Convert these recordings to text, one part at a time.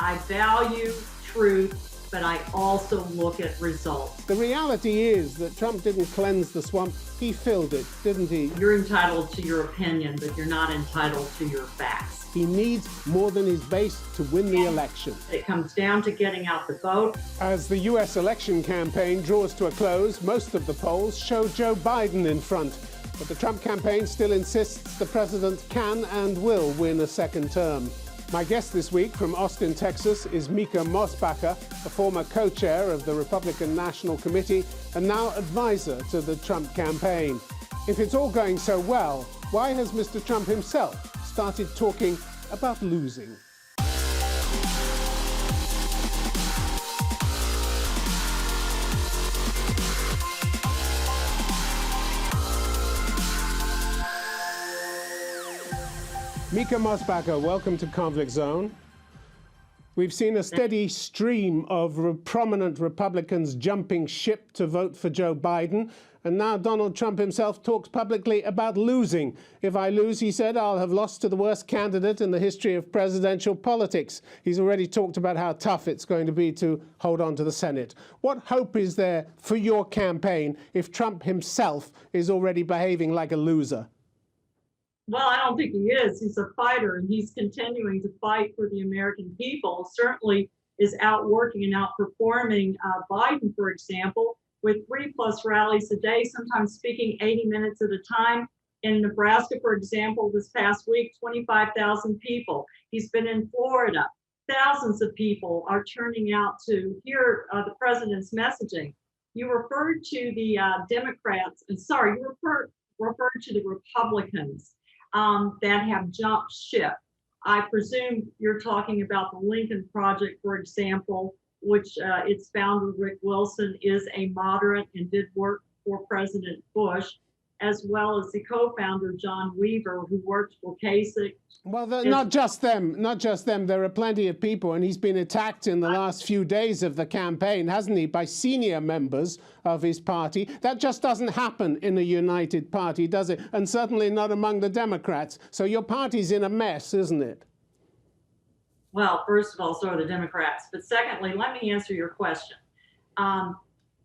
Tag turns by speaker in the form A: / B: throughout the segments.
A: I value truth, but I also look at results.
B: The reality is that Trump didn't cleanse the swamp, he filled it, didn't he?
A: You're entitled to your opinion, but you're not entitled to your facts.
B: He needs more than his base to win the election.
A: It comes down to getting out the vote.
B: As the U.S. election campaign draws to a close, most of the polls show Joe Biden in front. But the Trump campaign still insists the president can and will win a second term. My guest this week from Austin, Texas, is Mica Mosbacher, a former co-chair of the Republican National Committee and now advisor to the Trump campaign. If it's all going so well, why has Mr. Trump himself started talking about losing? Mica Mosbacher, welcome to Conflict Zone. We've seen a steady stream of prominent Republicans jumping ship to vote for Joe Biden, and now Donald Trump himself talks publicly about losing. If I lose, he said, I'll have lost to the worst candidate in the history of presidential politics. He's already talked about how tough it's going to be to hold on to the Senate. What hope is there for your campaign if Trump himself is already behaving like a loser?
A: Well, I don't think he is. He's a fighter, and he's continuing to fight for the American people. Certainly is outworking and outperforming Biden, for example, with 3+ rallies a day, sometimes speaking 80 minutes at a time. In Nebraska, for example, this past week, 25,000 people. He's been in Florida. Thousands of people are turning out to hear the president's messaging. You referred to the Democrats, and sorry, you referred to the Republicans that have jumped ship. I presume you're talking about the Lincoln Project, for example, which its founder, Rick Wilson, is a moderate and did work for President Bush, as well as the co-founder, John Weaver, who worked for Kasich.
B: Well, not just them. There are plenty of people, and he's been attacked in the last few days of the campaign, hasn't he, by senior members of his party. That just doesn't happen in a united party, does it? And certainly not among the Democrats. So your party's in a mess, isn't it?
A: Well, first of all, so are the Democrats. But secondly, let me answer your question.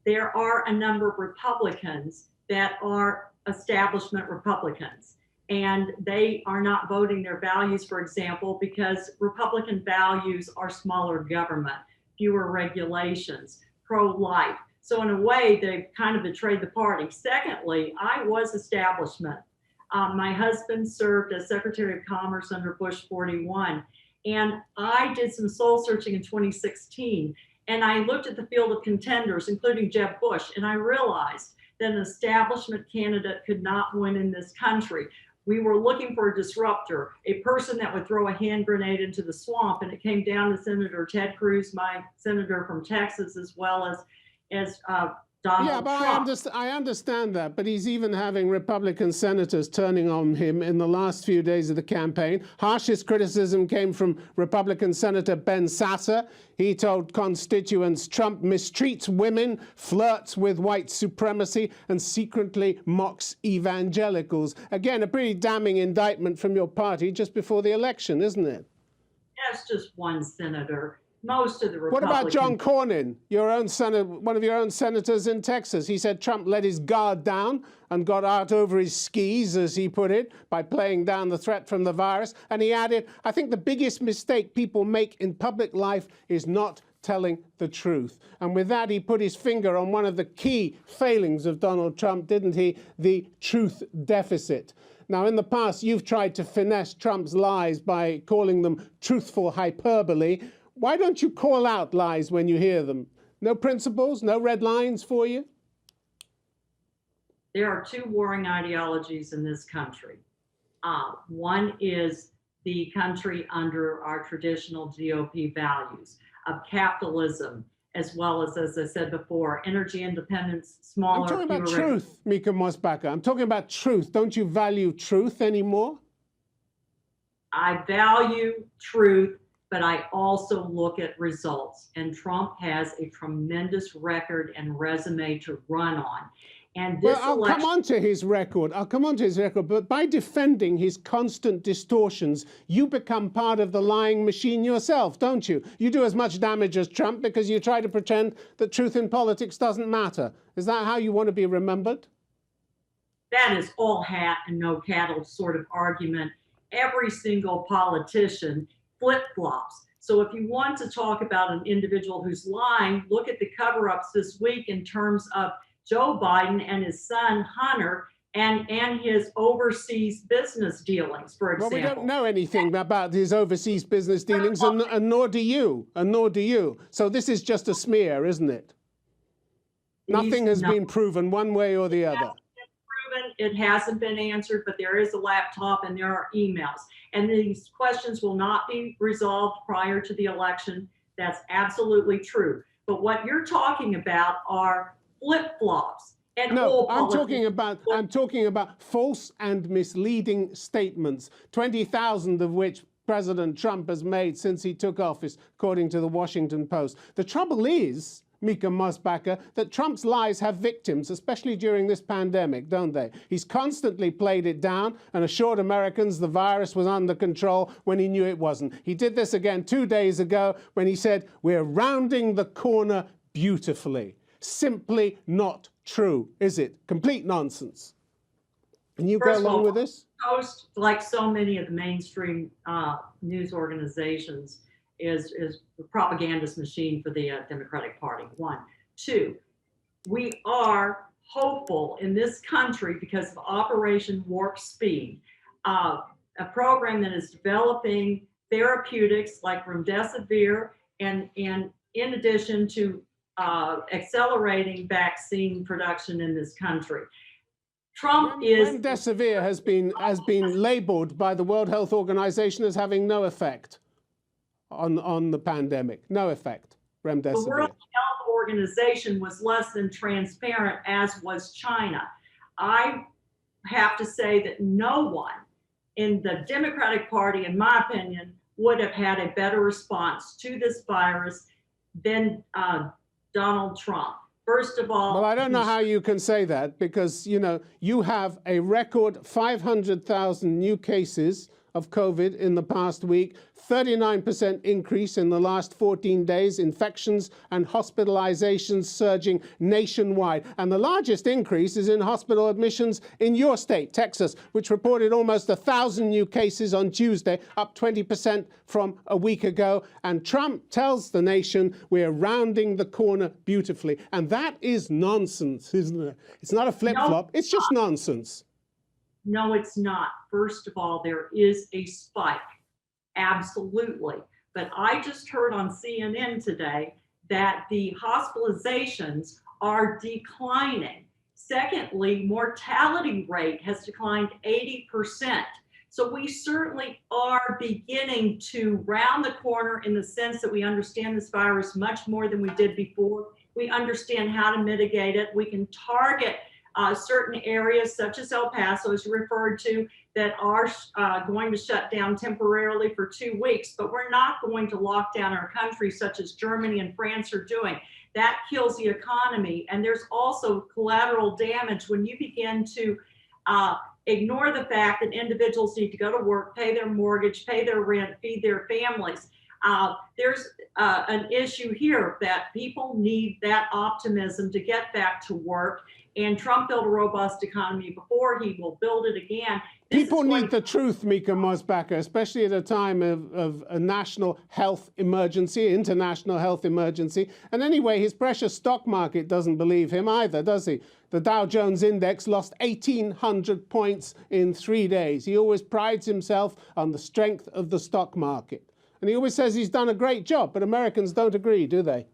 A: There are a number of Republicans that are establishment Republicans, and they are not voting their values, for example, because Republican values are smaller government, fewer regulations, pro-life. So in a way, they've kind of betrayed the party. Secondly, I was establishment. My husband served as Secretary of Commerce under Bush 41, and I did some soul searching in 2016, and I looked at the field of contenders, including Jeb Bush, and I realized that an establishment candidate could not win in this country. We were looking for a disruptor, a person that would throw a hand grenade into the swamp, and it came down to Senator Ted Cruz, my senator from Texas, as well as Donald Trump.
B: I understand that, but he's even having Republican senators turning on him in the last few days of the campaign. Harshest criticism came from Republican Senator Ben Sasser. He told constituents Trump mistreats women, flirts with white supremacy, and secretly mocks evangelicals. Again, a pretty damning indictment from your party just before the election, isn't it?
A: That's just one senator. Most of the Republicans.
B: What about John Cornyn, your own senator, one of your own senators in Texas? He said Trump let his guard down and got out over his skis, as he put it, by playing down the threat from the virus. And he added, I think the biggest mistake people make in public life is not telling the truth. And with that, he put his finger on one of the key failings of Donald Trump, didn't he? The truth deficit. Now, in the past, you've tried to finesse Trump's lies by calling them truthful hyperbole. Why don't you call out lies when you hear them? No principles, no red lines for you?
A: There are two warring ideologies in this country. One is the country under our traditional GOP values of capitalism, as well as I said before, energy independence, smaller.
B: I'm talking about truth, Mica Mosbacher. I'm talking about truth. Don't you value truth anymore?
A: I value truth, but I also look at results. And Trump has a tremendous record and resume to run on. And
B: Well,
A: this
B: I'll come
A: election,
B: on to his record. I'll come on to his record. But by defending his constant distortions, you become part of the lying machine yourself, don't you? You do as much damage as Trump because you try to pretend that truth in politics doesn't matter. Is that how you want to be remembered?
A: that is all hat and no cattle sort of argument. Every single politician flip-flops. So if you want to talk about an individual who's lying, look at the cover-ups this week in terms of Joe Biden and his son Hunter and his overseas business dealings, for
B: Well,
A: example.
B: we don't know anything about his overseas business dealings, and nor do you, and nor do you. So this is just a smear, isn't it? Nothing has been proven one way or the other.
A: It hasn't been answered, but there is a laptop and there are emails. And these questions will not be resolved prior to the election. That's absolutely true. But what you're talking about are flip-flops. And
B: no, I'm talking about false and misleading statements, 20,000 of which President Trump has made since he took office, according to the Washington Post. The trouble is, Mica Mosbacher, that Trump's lies have victims, especially during this pandemic, don't they? He's constantly played it down and assured Americans the virus was under control when he knew it wasn't. He did this again 2 days ago when he said, "We're rounding the corner beautifully." Simply not true, is it? Complete nonsense. And you go along with this?
A: Post, like so many of the mainstream news organizations, is the propagandist machine for the Democratic Party. 1. 2, we are hopeful in this country because of Operation Warp Speed, a program that is developing therapeutics like remdesivir, and in addition to accelerating vaccine production in this country.
B: Remdesivir has been labeled by the World Health Organization as having no effect on the pandemic. No effect, remdesivir.
A: The World Health Organization was less than transparent, as was China. I have to say that no one in the Democratic Party, in my opinion, would have had a better response to this virus than Donald Trump. First of all,
B: well, I don't know how you can say that because, you know, you have a record 500,000 new cases of COVID in the past week, 39% increase in the last 14 days, infections and hospitalizations surging nationwide. And the largest increase is in hospital admissions in your state, Texas, which reported almost 1,000 new cases on Tuesday, up 20% from a week ago. And Trump tells the nation we're rounding the corner beautifully. And that is nonsense, isn't it? It's not a flip-flop, it's just nonsense.
A: No, it's not. First of all, there is a spike. Absolutely. But I just heard on CNN today that the hospitalizations are declining. Secondly, mortality rate has declined 80%. So we certainly are beginning to round the corner in the sense that we understand this virus much more than we did before. We understand how to mitigate it. We can target certain areas such as El Paso, as you referred to, that are going to shut down temporarily for 2 weeks, but we're not going to lock down our country such as Germany and France are doing. That kills the economy. And there's also collateral damage when you begin to ignore the fact that individuals need to go to work, pay their mortgage, pay their rent, feed their families. There's an issue here that people need that optimism to get back to work. And Trump built a robust economy before. He will build it again.
B: People need the truth, Mica Mosbacher, especially at a time of a national health emergency, international health emergency. And anyway, his precious stock market doesn't believe him either, does he? The Dow Jones index lost 1,800 points in 3 days. He always prides himself on the strength of the stock market. And he always says he's done a great job, but Americans don't agree, do they?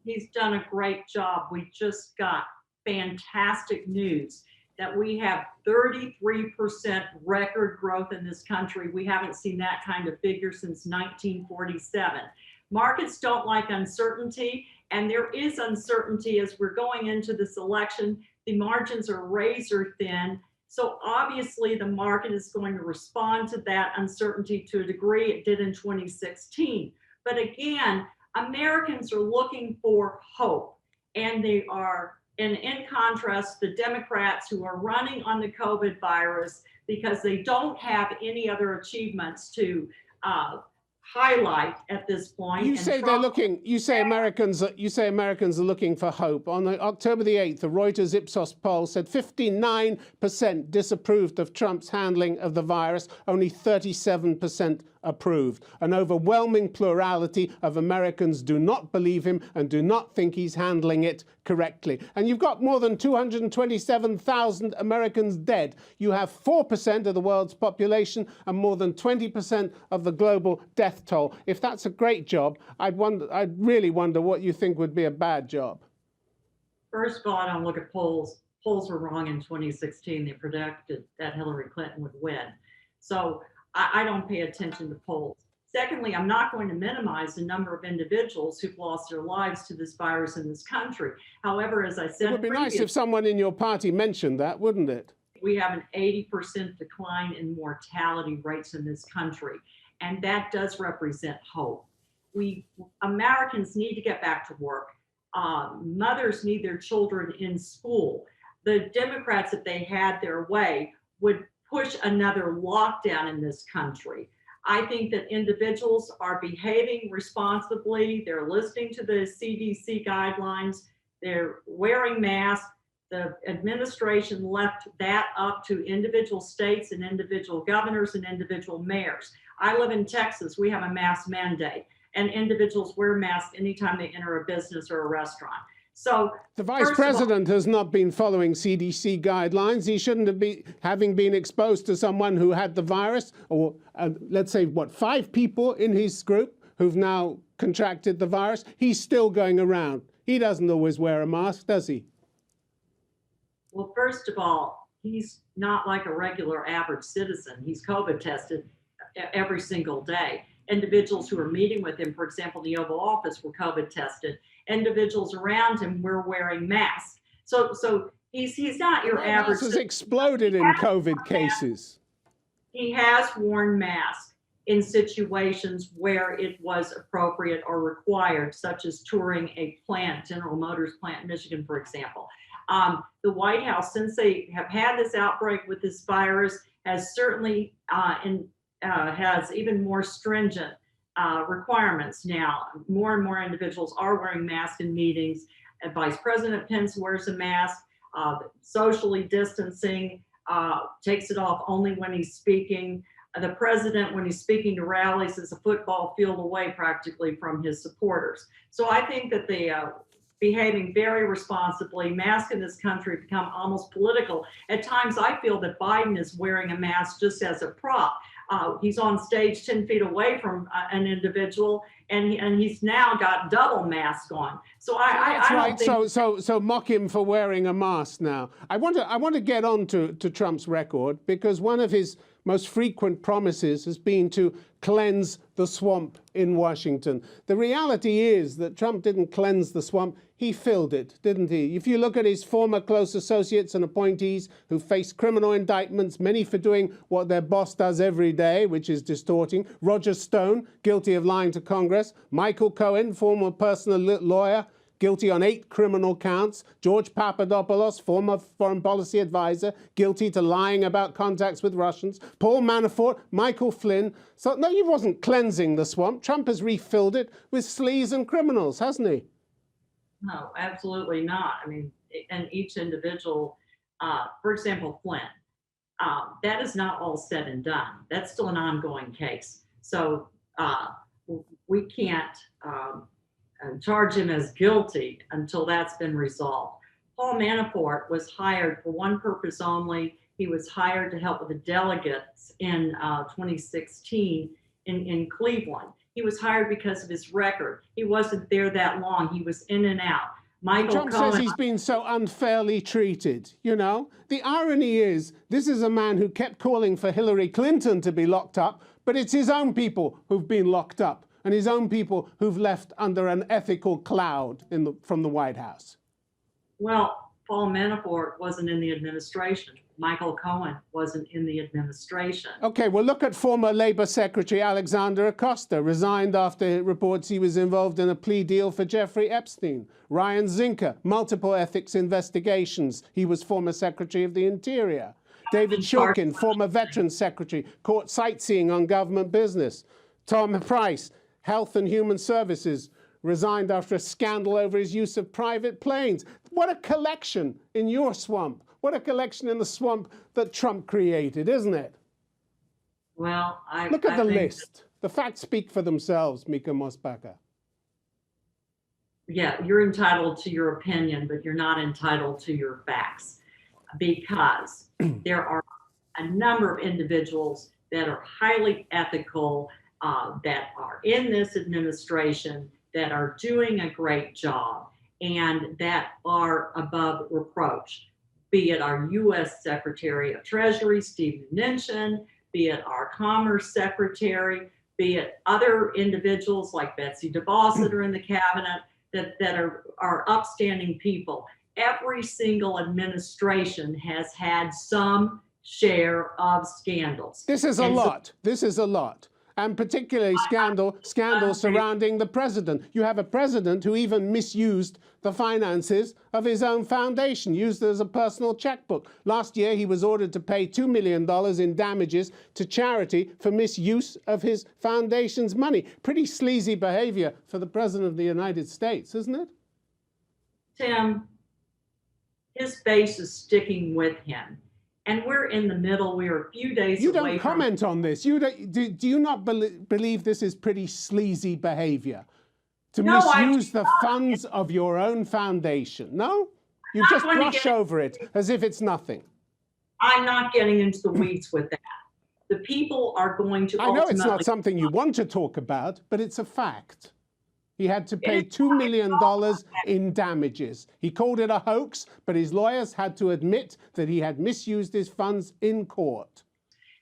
A: He's done a great job. We just got fantastic news that we have 33% record growth in this country. We haven't seen that kind of figure since 1947. Markets don't like uncertainty, and there is uncertainty as we're going into this election. The margins are razor thin. So obviously the market is going to respond to that uncertainty to a degree. It did in 2016. But again, Americans are looking for hope, and they are And in contrast, the Democrats who are running on the COVID virus because they don't have any other achievements to highlight at this point.
B: You
A: and
B: say they're
A: Trump-
B: looking. You say Americans are looking for hope. On October the 8th, the Reuters Ipsos poll said 59% disapproved of Trump's handling of the virus. Only 37% approved. An overwhelming plurality of Americans do not believe him and do not think he's handling it correctly. And you've got more than 227,000 Americans dead. You have 4% of the world's population and more than 20% of the global death toll. If that's a great job, I'd really wonder what you think would be a bad job.
A: First of all, I don't look at polls. Polls were wrong in 2016. They predicted that Hillary Clinton would win. So I don't pay attention to polls. Secondly, I'm not going to minimize the number of individuals who've lost their lives to this virus in this country. However, as I said,
B: It would be nice if someone in your party mentioned that, wouldn't it?
A: We have an 80% decline in mortality rates in this country, and that does represent hope. Americans need to get back to work. Mothers need their children in school. The Democrats, if they had their way, would push another lockdown in this country. I think that individuals are behaving responsibly. They're listening to the CDC guidelines. They're wearing masks. The administration left that up to individual states and individual governors and individual mayors. I live in Texas. We have a mask mandate, and individuals wear masks anytime they enter a business or a restaurant. So
B: the vice president has not been following CDC guidelines. He shouldn't have been, having been exposed to someone who had the virus, or let's say, 5 people in his group who've now contracted the virus. He's still going around. He doesn't always wear a mask, does he?
A: Well, first of all, he's not like a regular average citizen. He's COVID tested every single day. Individuals who are meeting with him, for example, in the Oval Office, were COVID tested. Individuals around him were wearing masks. So he's not your average.
B: Has exploded in COVID cases.
A: He has worn masks in situations where it was appropriate or required, such as touring a plant, General Motors plant in Michigan, for example. The White House, since they have had this outbreak with this virus, has certainly has even more stringent requirements now. More and more individuals are wearing masks in meetings. And Vice President Pence wears a mask, socially distancing, takes it off only when he's speaking. The president, when he's speaking to rallies, is a football field away practically from his supporters. So I think that they behaving very responsibly. Masks in this country become almost political. At times, I feel that Biden is wearing a mask just as a prop. He's on stage 10 feet away from an individual, and he's now got double mask on. So
B: That's
A: I
B: right.
A: don't think...
B: So mock him for wearing a mask now. I want to get on to Trump's record, because one of his most frequent promises has been to cleanse the swamp in Washington. The reality is that Trump didn't cleanse the swamp. He filled it, didn't he? If you look at his former close associates and appointees who face criminal indictments, many for doing what their boss does every day, which is distorting. Roger Stone, guilty of lying to Congress. Michael Cohen, former personal lawyer, guilty on 8 criminal counts. George Papadopoulos, former foreign policy advisor, guilty to lying about contacts with Russians. Paul Manafort, Michael Flynn. So no, he wasn't cleansing the swamp. Trump has refilled it with sleaze and criminals, hasn't he?
A: No, absolutely not. I mean, and each individual, for example, Flynn, that is not all said and done. That's still an ongoing case. So we can't charge him as guilty until that's been resolved. Paul Manafort was hired for one purpose only. He was hired to help with the delegates in 2016 in Cleveland. He was hired because of his record. He wasn't there that long. He was in and out.
B: Trump says he's been so unfairly treated, you know? The irony is, this is a man who kept calling for Hillary Clinton to be locked up, but it's his own people who've been locked up, and his own people who've left under an ethical cloud from the White House.
A: Well, Paul Manafort wasn't in the administration. Michael Cohen wasn't in the administration.
B: Okay, well, look at former Labour Secretary Alexander Acosta, resigned after reports he was involved in a plea deal for Jeffrey Epstein. Ryan Zinke, multiple ethics investigations. He was former Secretary of the Interior. David Shulkin, former Veterans Secretary, caught sightseeing on government business. Tom Price, Health and Human Services, resigned after a scandal over his use of private planes. What a collection in your swamp. What a collection in the swamp that Trump created, isn't it?
A: Well,
B: Look at
A: I
B: the
A: think
B: list. The facts speak for themselves, Mica Mosbacher.
A: Yeah, you're entitled to your opinion, but you're not entitled to your facts, because there are a number of individuals that are highly ethical, that are in this administration, that are doing a great job, and that are above reproach. Be it our U.S. Secretary of Treasury, Steve Mnuchin, be it our Commerce Secretary, be it other individuals like Betsy DeVos that are in the cabinet, that are upstanding people. Every single administration has had some share of scandals.
B: This is a lot. This is a lot. And particularly scandal surrounding the president. You have a president who even misused the finances of his own foundation, used it as a personal checkbook. Last year, he was ordered to pay $2 million in damages to charity for misuse of his foundation's money. Pretty sleazy behavior for the president of the United States, isn't it?
A: Tim, his base is sticking with him. And we're in the middle. We're a few days away.
B: You don't comment on this. Do you not believe this is pretty sleazy behavior? To misuse the funds of your own foundation? No? You just brush over it as if it's nothing.
A: I'm not getting into the weeds with that. The people are going to
B: I know it's not something you want to talk about, but it's a fact. He had to pay $2 million in damages. He called it a hoax, but his lawyers had to admit that he had misused his funds in court.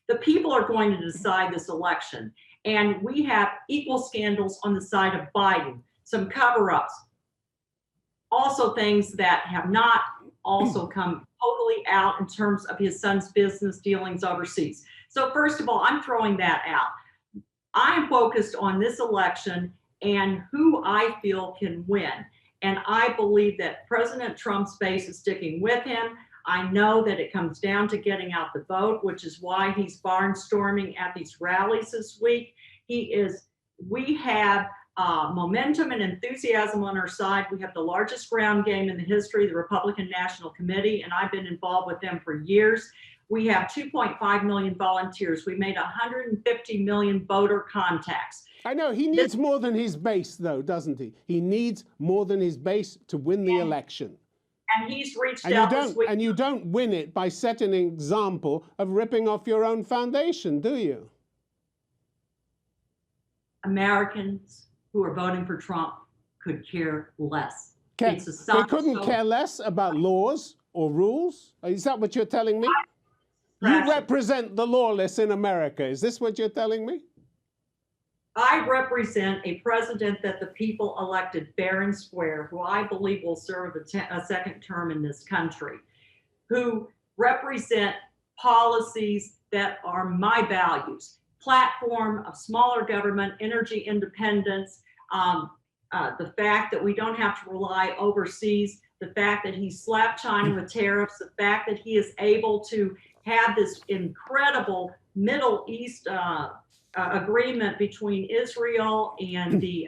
A: The people are going to decide this election. And we have equal scandals on the side of Biden, some cover-ups, also things that have not also come totally out in terms of his son's business dealings overseas. So first of all, I'm throwing that out. I'm focused on this election and who I feel can win. And I believe that President Trump's base is sticking with him. I know that it comes down to getting out the vote, which is why he's barnstorming at these rallies this week. We have momentum and enthusiasm on our side. We have the largest ground game in the history of the Republican National Committee, and I've been involved with them for years. We have 2.5 million volunteers. We made 150 million voter contacts.
B: I know, he needs more than his base, though, doesn't he? He needs more than his base to win the election.
A: And he's reached out this week.
B: And you don't win it by setting an example of ripping off your own foundation, do you?
A: Americans who are voting for Trump could care less.
B: They couldn't care less about laws or rules? Is that what you're telling me? You represent the lawless in America. Is this what you're telling me?
A: I represent a president that the people elected fair and square, who I believe will serve a second term in this country, who represent policies that are my values: platform of smaller government, energy independence, the fact that we don't have to rely overseas, the fact that he slapped China with tariffs, the fact that he is able to have this incredible Middle East agreement between Israel and the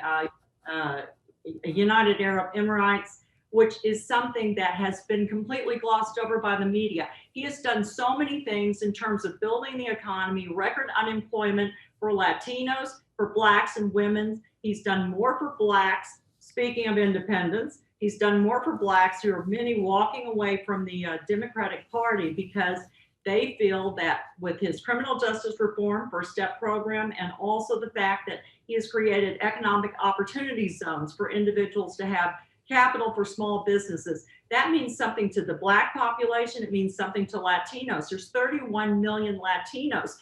A: United Arab Emirates, which is something that has been completely glossed over by the media. He has done so many things in terms of building the economy, record unemployment for Latinos, for Blacks and women. He's done more for Blacks. Speaking of independence, he's done more for Blacks, who are many walking away from the Democratic Party because they feel that with his criminal justice reform, First Step program, and also the fact that he has created economic opportunity zones for individuals to have capital for small businesses, that means something to the Black population. It means something to Latinos. There's 31 million Latinos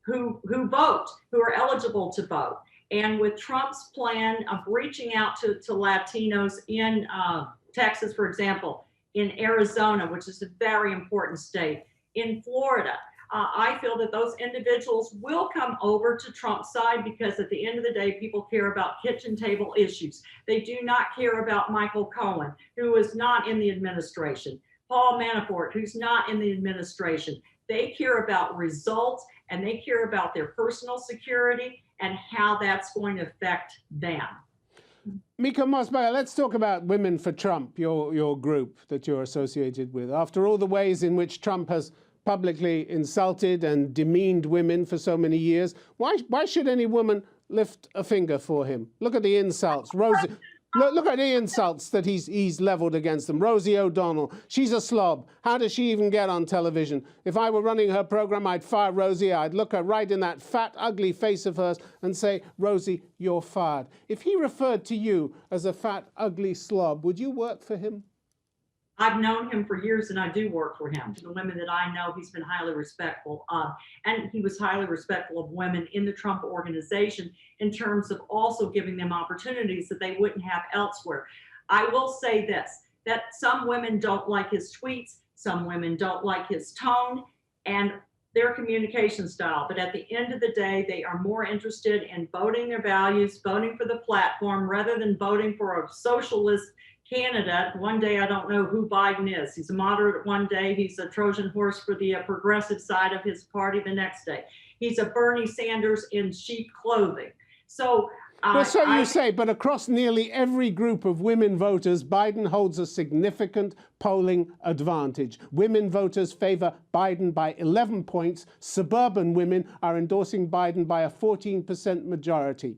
A: who vote, who are eligible to vote. And with Trump's plan of reaching out to Latinos in Texas, for example, in Arizona, which is a very important state, in Florida. I feel that those individuals will come over to Trump's side because at the end of the day, people care about kitchen table issues. They do not care about Michael Cohen, who is not in the administration, Paul Manafort, who's not in the administration. They care about results and they care about their personal security and how that's going to affect them.
B: Mica Mosbacher, let's talk about Women for Trump, your group that you're associated with. After all the ways in which Trump has publicly insulted and demeaned women for so many years, why should any woman lift a finger for him? Look at the insults. Rosie, look at the insults that he's leveled against them. Rosie O'Donnell, she's a slob. How does she even get on television? If I were running her program, I'd fire Rosie. I'd look her right in that fat, ugly face of hers and say, Rosie, you're fired. If he referred to you as a fat, ugly slob, would you work for him?
A: I've known him for years and I do work for him. To the women that I know, he's been highly respectful of. And he was highly respectful of women in the Trump organization in terms of also giving them opportunities that they wouldn't have elsewhere. I will say this, that some women don't like his tweets, some women don't like his tone and their communication style. But at the end of the day, they are more interested in voting their values, voting for the platform, rather than voting for a socialist candidate. One day, I don't know who Biden is. He's a moderate one day. He's a Trojan horse for the progressive side of his party the next day. He's a Bernie Sanders in sheep clothing. So,
B: you say, but across nearly every group of women voters, Biden holds a significant polling advantage. Women voters favor Biden by 11 points. Suburban women are endorsing Biden by a 14% majority,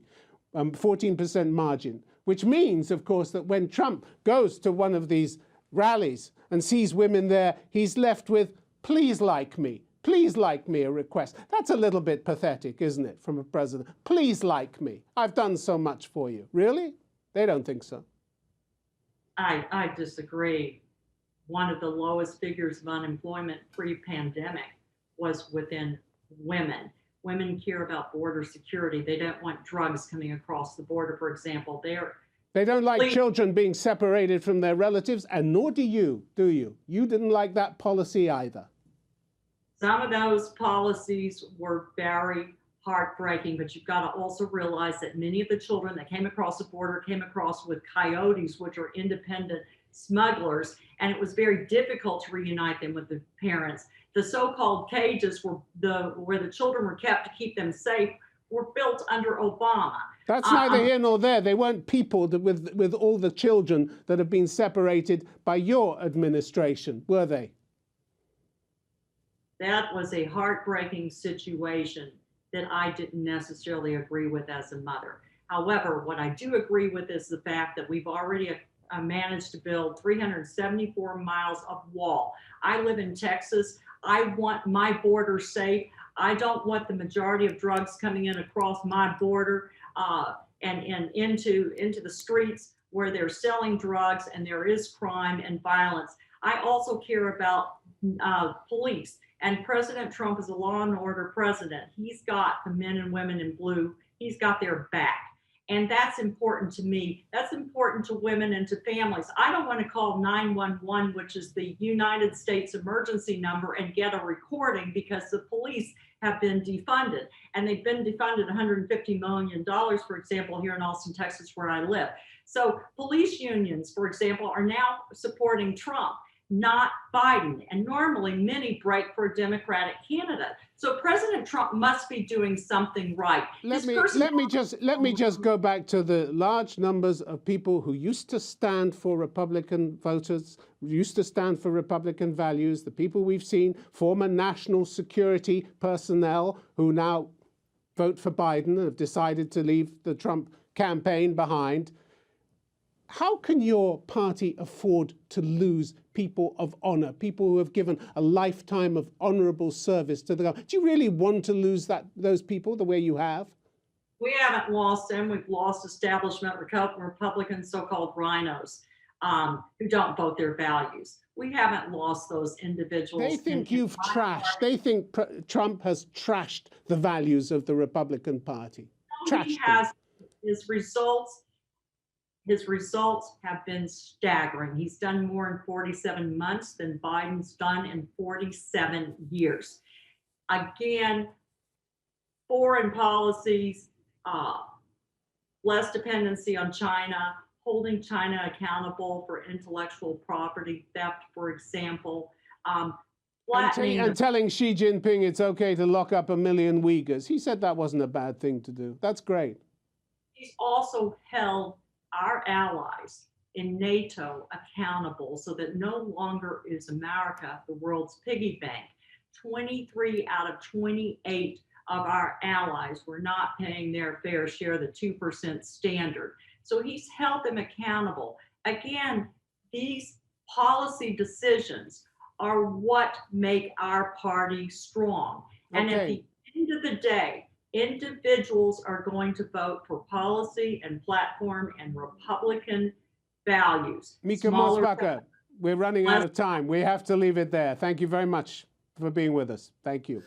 B: 14% margin. Which means, of course, that when Trump goes to one of these rallies and sees women there, he's left with, please like me, a request. That's a little bit pathetic, isn't it, from a president? Please like me. I've done so much for you. Really? They don't think so.
A: I disagree. One of the lowest figures of unemployment pre-pandemic was within women. Women care about border security. They don't want drugs coming across the border, for example.
B: They don't like children being separated from their relatives, and nor do you, do you? You didn't like that policy either.
A: Some of those policies were very heartbreaking, but you've got to also realize that many of the children that came across the border came across with coyotes, which are independent smugglers, and it was very difficult to reunite them with the parents. The so-called cages where the children were kept to keep them safe were built under Obama.
B: That's neither here nor there. They weren't peopled with all the children that have been separated by your administration, were they?
A: That was a heartbreaking situation that I didn't necessarily agree with as a mother. However, what I do agree with is the fact that we've already managed to build 374 miles of wall. I live in Texas. I want my border safe. I don't want the majority of drugs coming in across my border and into the streets where they're selling drugs and there is crime and violence. I also care about police. And President Trump is a law and order president. He's got the men and women in blue. He's got their back. And that's important to me. That's important to women and to families. I don't want to call 911, which is the United States emergency number, and get a recording because the police have been defunded. And they've been defunded $150 million, for example, here in Austin, Texas, where I live. So police unions, for example, are now supporting Trump, not Biden. And normally many break for a Democratic candidate. So President Trump must be doing something right.
B: Let me just go back to the large numbers of people who used to stand for Republican voters, used to stand for Republican values, the people we've seen, former national security personnel who now vote for Biden and have decided to leave the Trump campaign behind. How can your party afford to lose people of honor, people who have given a lifetime of honorable service to the government? Do you really want to lose those people the way you have?
A: We haven't lost them. We've lost establishment Republicans, so-called rhinos, who don't vote their values. We haven't lost those individuals.
B: They think you've trashed. They think Trump has trashed the values of the Republican Party.
A: He has his results. his results have been staggering. He's done more in 47 months than Biden's done in 47 years. Again, foreign policies, less dependency on China, holding China accountable for intellectual property theft, for example,
B: and telling Xi Jinping it's okay to lock up 1 million Uyghurs. He said that wasn't a bad thing to do. That's great.
A: He's also held our allies in NATO accountable so that no longer is America the world's piggy bank. 23 out of 28 of our allies were not paying their fair share, the 2% standard. So he's held them accountable. Again, these policy decisions are what make our party strong. And at the end of the day, individuals are going to vote for policy and platform and Republican values.
B: Mica Mosbacher, we're running out of time. We have to leave it there. Thank you very much for being with us. Thank you.